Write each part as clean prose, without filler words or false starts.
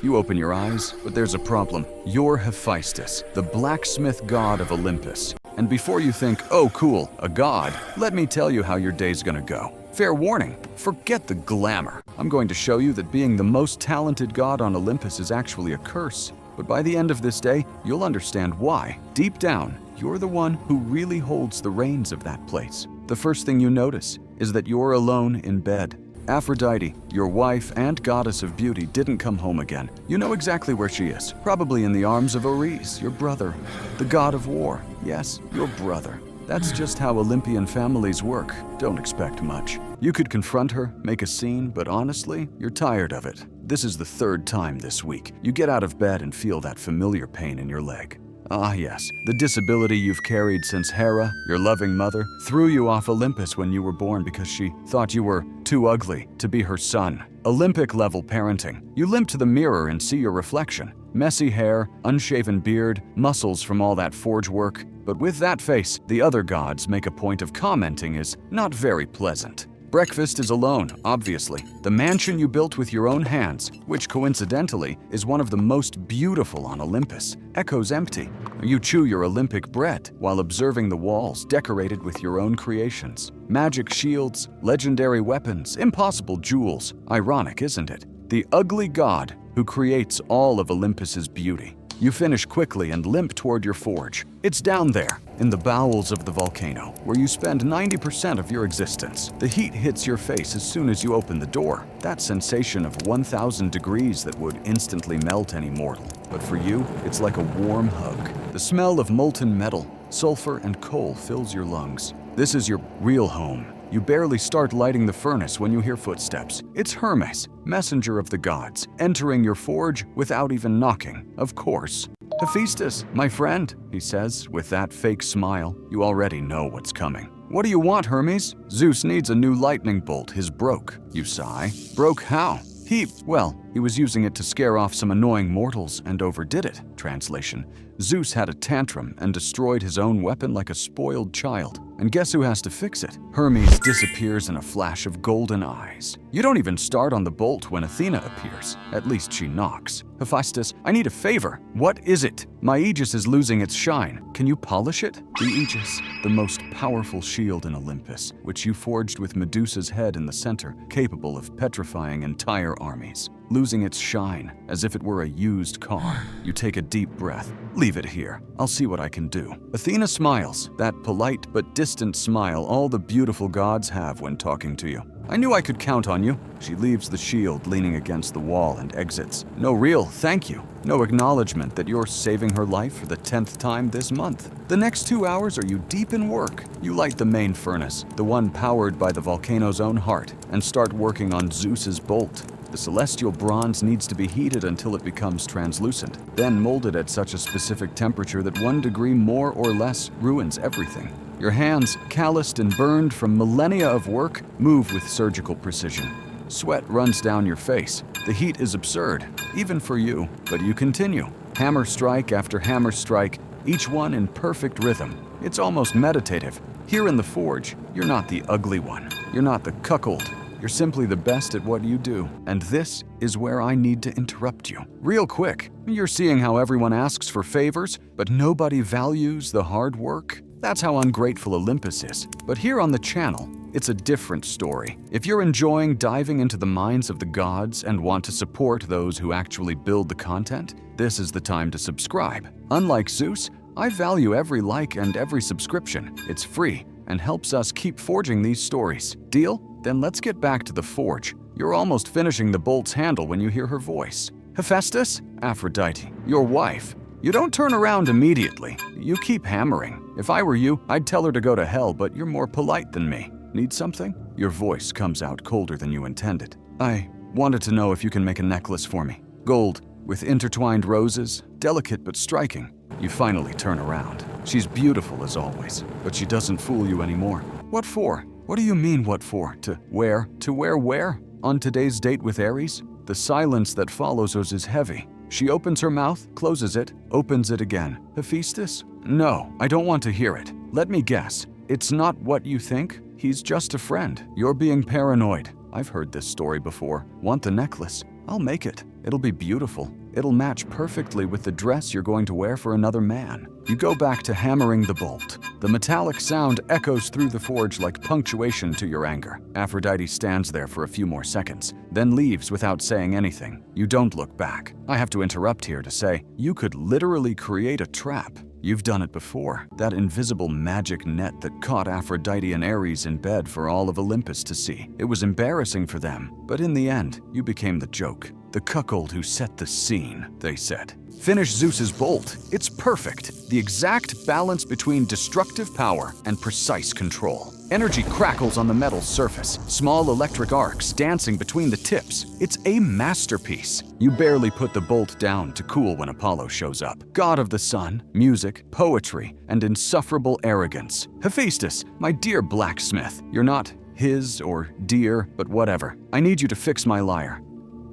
You open your eyes, but there's a problem. You're Hephaestus, the blacksmith god of Olympus. And before you think, oh cool, a god, let me tell you how your day's gonna go. Fair warning, forget the glamour. I'm going to show you that being the most talented god on Olympus is actually a curse. But by the end of this day, you'll understand why. Deep down, you're the one who really holds the reins of that place. The first thing you notice is that you're alone in bed. Aphrodite, your wife and goddess of beauty, didn't come home again. You know exactly where she is, probably in the arms of Ares, your brother, the god of war. Yes, your brother. That's just how Olympian families work. Don't expect much. You could confront her, make a scene, but honestly, you're tired of it. This is the third time this week. You get out of bed and feel that familiar pain in your leg. Ah yes, the disability you've carried since Hera, your loving mother, threw you off Olympus when you were born because she thought you were too ugly to be her son. Olympic-level parenting. You limp to the mirror and see your reflection. Messy hair, unshaven beard, muscles from all that forge work. But with that face, the other gods make a point of commenting is not very pleasant. Breakfast is alone, obviously. The mansion you built with your own hands, which coincidentally is one of the most beautiful on Olympus, echoes empty. You chew your Olympic bread while observing the walls decorated with your own creations. Magic shields, legendary weapons, impossible jewels. Ironic, isn't it? The ugly god who creates all of Olympus's beauty. You finish quickly and limp toward your forge. It's down there, in the bowels of the volcano, where you spend 90% of your existence. The heat hits your face as soon as you open the door. That sensation of 1,000 degrees that would instantly melt any mortal. But for you, it's like a warm hug. The smell of molten metal, sulfur, and coal fills your lungs. This is your real home. You barely start lighting the furnace when you hear footsteps. It's Hermes, messenger of the gods, entering your forge without even knocking, of course. Hephaestus, my friend, he says, with that fake smile. You already know what's coming. What do you want, Hermes? Zeus needs a new lightning bolt. His broke. You sigh. Broke how? He was using it to scare off some annoying mortals and overdid it. Translation: Zeus had a tantrum and destroyed his own weapon like a spoiled child. And guess who has to fix it? Hermes disappears in a flash of golden eyes. You don't even start on the bolt when Athena appears. At least she knocks. Hephaestus, I need a favor. What is it? My Aegis is losing its shine. Can you polish it? The Aegis, the most powerful shield in Olympus, which you forged with Medusa's head in the center, capable of petrifying entire armies. Losing its shine, as if it were a used car. You take a deep breath. Leave it here. I'll see what I can do. Athena smiles, that polite but distant smile all the beautiful gods have when talking to you. I knew I could count on you. She leaves the shield leaning against the wall and exits. No real thank you. No acknowledgement that you're saving her life for the 10th time this month. The next 2 hours are you deep in work. You light the main furnace, the one powered by the volcano's own heart, and start working on Zeus's bolt. The celestial bronze needs to be heated until it becomes translucent, then molded at such a specific temperature that 1 degree more or less ruins everything. Your hands, calloused and burned from millennia of work, move with surgical precision. Sweat runs down your face. The heat is absurd, even for you, but you continue. Hammer strike after hammer strike, each one in perfect rhythm. It's almost meditative. Here in the forge, you're not the ugly one. You're not the cuckold. You're simply the best at what you do. And this is where I need to interrupt you. Real quick, you're seeing how everyone asks for favors, but nobody values the hard work? That's how ungrateful Olympus is. But here on the channel, it's a different story. If you're enjoying diving into the minds of the gods and want to support those who actually build the content, this is the time to subscribe. Unlike Zeus, I value every like and every subscription. It's free and helps us keep forging these stories. Deal? Then let's get back to the forge. You're almost finishing the bolt's handle when you hear her voice. Hephaestus? Aphrodite, your wife. You don't turn around immediately. You keep hammering. If I were you, I'd tell her to go to hell, but you're more polite than me. Need something? Your voice comes out colder than you intended. I wanted to know if you can make a necklace for me. Gold, with intertwined roses, delicate but striking. You finally turn around. She's beautiful as always, but she doesn't fool you anymore. What for? What do you mean, what for? To wear? To wear where? On today's date with Ares? The silence that follows us is heavy. She opens her mouth, closes it, opens it again. Hephaestus? No, I don't want to hear it. Let me guess. It's not what you think? He's just a friend. You're being paranoid. I've heard this story before. Want the necklace? I'll make it. It'll be beautiful. It'll match perfectly with the dress you're going to wear for another man. You go back to hammering the bolt. The metallic sound echoes through the forge like punctuation to your anger. Aphrodite stands there for a few more seconds, then leaves without saying anything. You don't look back. I have to interrupt here to say, you could literally create a trap. You've done it before. That invisible magic net that caught Aphrodite and Ares in bed for all of Olympus to see. It was embarrassing for them, but in the end, you became the joke. The cuckold who set the scene, they said. Finish Zeus's bolt. It's perfect. The exact balance between destructive power and precise control. Energy crackles on the metal surface, small electric arcs dancing between the tips. It's a masterpiece. You barely put the bolt down to cool when Apollo shows up. God of the sun, music, poetry, and insufferable arrogance. Hephaestus, my dear blacksmith, you're not his or dear, but whatever. I need you to fix my lyre.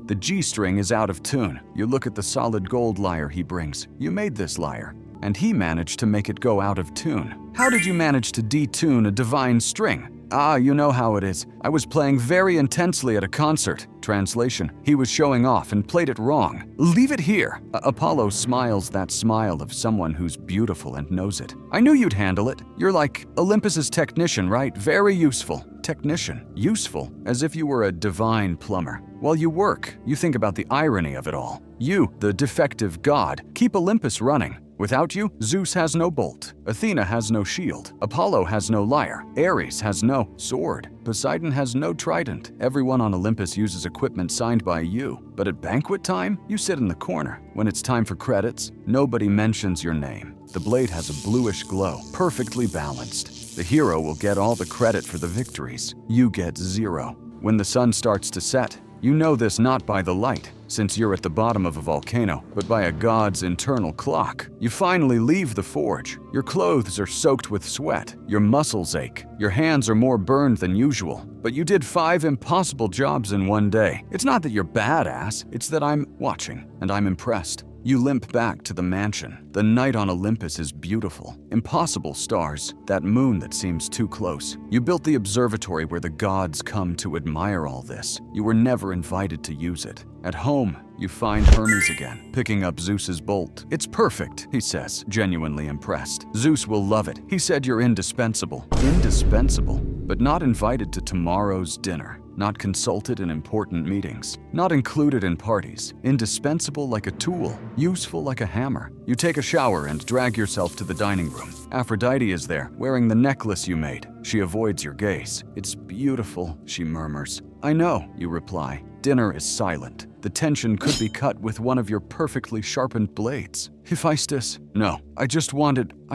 The G-string is out of tune. You look at the solid gold lyre he brings. You made this lyre, and he managed to make it go out of tune. How did you manage to detune a divine string? You know how it is. I was playing very intensely at a concert. Translation, he was showing off and played it wrong. Leave it here. Apollo smiles that smile of someone who's beautiful and knows it. I knew you'd handle it. You're like Olympus's technician, right? Very useful. Technician. Useful, as if you were a divine plumber. While you work, you think about the irony of it all. You, the defective god, keep Olympus running. Without you, Zeus has no bolt, Athena has no shield, Apollo has no lyre, Ares has no sword, Poseidon has no trident. Everyone on Olympus uses equipment signed by you. But at banquet time, you sit in the corner. When it's time for credits, nobody mentions your name. The blade has a bluish glow, perfectly balanced. The hero will get all the credit for the victories. You get zero. When the sun starts to set, you know this not by the light, since you're at the bottom of a volcano, but by a god's internal clock. You finally leave the forge. Your clothes are soaked with sweat. Your muscles ache. Your hands are more burned than usual. But you did 5 impossible jobs in one day. It's not that you're badass, it's that I'm watching, and I'm impressed. You limp back to the mansion. The night on Olympus is beautiful. Impossible stars, that moon that seems too close. You built the observatory where the gods come to admire all this. You were never invited to use it. At home, you find Hermes again, picking up Zeus's bolt. It's perfect, he says, genuinely impressed. Zeus will love it. He said you're indispensable. Indispensable, but not invited to tomorrow's dinner. Not consulted in important meetings, not included in parties, indispensable like a tool, useful like a hammer. You take a shower and drag yourself to the dining room. Aphrodite is there, wearing the necklace you made. She avoids your gaze. It's beautiful, she murmurs. I know, you reply. Dinner is silent. The tension could be cut with one of your perfectly sharpened blades. Hephaestus, no, I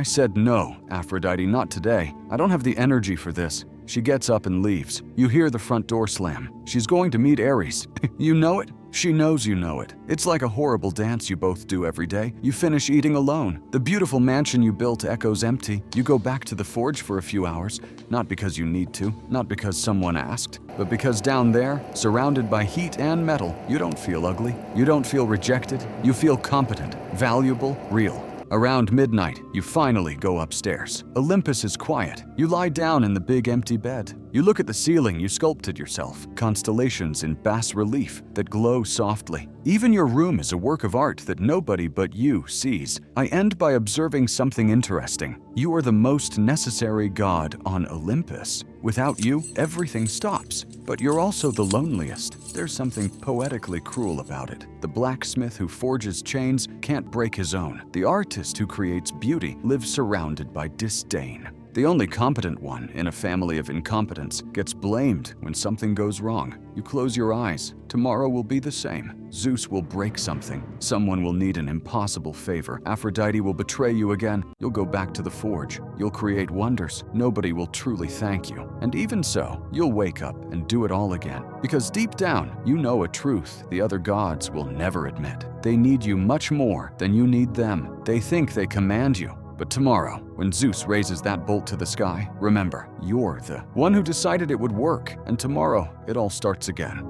said no, Aphrodite, not today. I don't have the energy for this. She gets up and leaves. You hear the front door slam. She's going to meet Ares. You know it? She knows you know it. It's like a horrible dance you both do every day. You finish eating alone. The beautiful mansion you built echoes empty. You go back to the forge for a few hours, not because you need to, not because someone asked, but because down there, surrounded by heat and metal, you don't feel ugly. You don't feel rejected. You feel competent, valuable, real. Around midnight, you finally go upstairs. Olympus is quiet. You lie down in the big empty bed. You look at the ceiling you sculpted yourself, constellations in bas relief that glow softly. Even your room is a work of art that nobody but you sees. I end by observing something interesting. You are the most necessary god on Olympus. Without you, everything stops. But you're also the loneliest. There's something poetically cruel about it. The blacksmith who forges chains can't break his own. The artist who creates beauty lives surrounded by disdain. The only competent one in a family of incompetents gets blamed when something goes wrong. You close your eyes. Tomorrow will be the same. Zeus will break something. Someone will need an impossible favor. Aphrodite will betray you again. You'll go back to the forge. You'll create wonders. Nobody will truly thank you. And even so, you'll wake up and do it all again. Because deep down, you know a truth the other gods will never admit. They need you much more than you need them. They think they command you. But tomorrow, when Zeus raises that bolt to the sky, remember, you're the one who decided it would work, and tomorrow it all starts again.